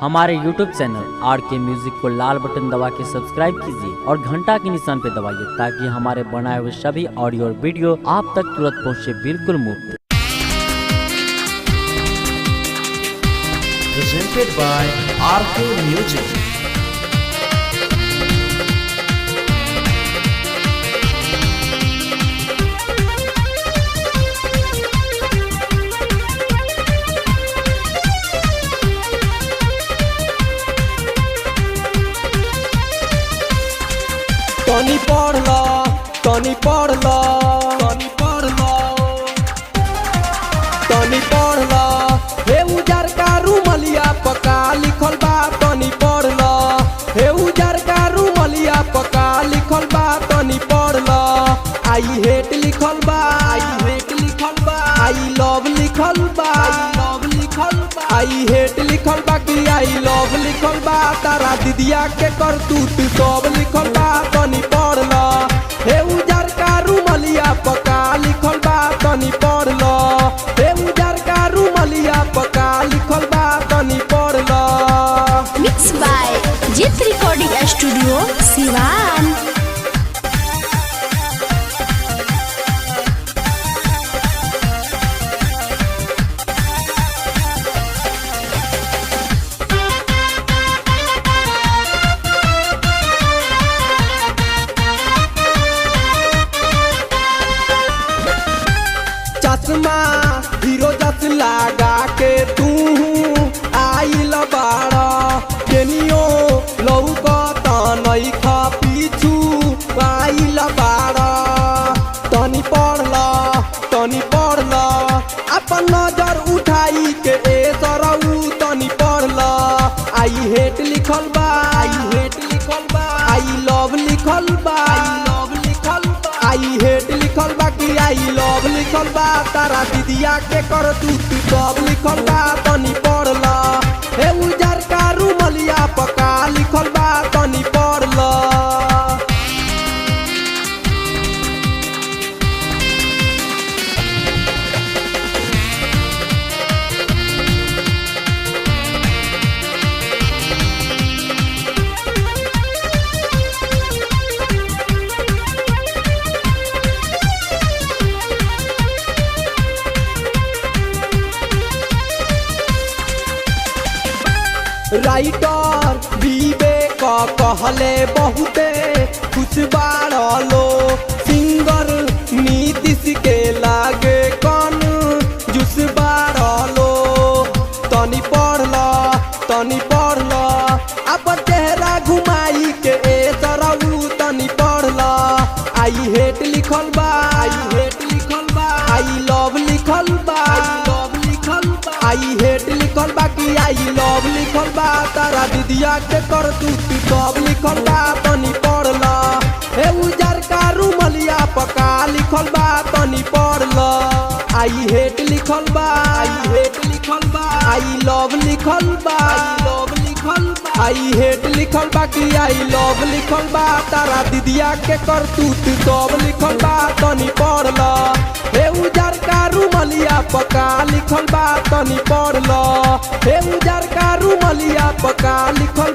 हमारे YouTube channel RK music को लाल button दबा के सब्सक्राइब कीजिए और घंटा के निशान पे दबाइए ताकि हमारे बनाए हुए सभी ऑडियो और वीडियो आप तक तुरंत पहुंचे बिल्कुल मुफ्त। Presented by RK Music. तनी पढ़ लो, तनी पढ़ लो, तनी पढ़ लो, तनी पढ़ लो। हे उजर का रूमलिया पका लिखल बा, तनी पढ़ लो। हे उजर का रूमलिया पका लिखल बा, तनी पढ़ लो। आई हेट लिखल बा, आई हेट लिखल बा, आई लव लिखल बा, आई लव लिखल बा, आई हेट लिखल बा कि आई लव लिखल बा। तारा दीदिया के करतूत सब लिखल बा, तनी पढ़ लो। हे उजर का रूमलिया पका लिखल बा, तनी पढ़ लो। हे उजर का रूमलिया पका लिखल बा, तनी पढ़ लो। मिक्स बाय जित रिकॉर्डिंग स्टूडियो सिवान। चश्मा हीरो जस लगा के तू आइल बाड़ा, केनियो लौकता नइखा पीछू आइल बाड़ा। तनी पढ़ लो, तनी पढ़ लो, अपन नजर उठाई के ए सरऊ तनी पढ़ लो। आई हेट लिखल बा, आई हेट लिखल बा, आई लव लिखल बा, आई लव लिखल बा, आई हेट लिखल बा कि आई लव लिखल बा। तारा दीदिया के कर तू सब लिखल बा, तनी पढ़ लो। हे उजर का रूमलिया पका लिखल बा, तनी पढ़ लो। राइटर विवेक कहले बहुते कुछ बाड़लो, सिंगर नीतीश के लागे कौन जुस बाड़लो। तनी पढ़ लो, तनी पढ़ लो, अपन चेहरा घुमाई के ए सरऊ तनी पढ़ लो। आई हेट लिखल बा, आई हेट लिखल बा, आई लव लिखल बा, आई लव लिखल बा, आई हेट लिखल बा कि आई लव लिखल बा। तारा दीदिया के कर तू सब लिखल बा, तनी पढ़ लो। हे उजर का रूमलिया पका लिखल बा, तनी पढ़ लो। आई हेट लिखल बा, आई हेट लिखल बा, आई लव लिखल बा, आई लव लिखल बा, आई हेट लिखल बा कि आई लव लिखल बा। तारा दीदिया के कर तू सब लिखल बा, तनी पढ़ लो। हे उजर का रूमलिया पका लिखल बा, तनी पढ़ लो। हे उजर का रूमलिया पका लिखल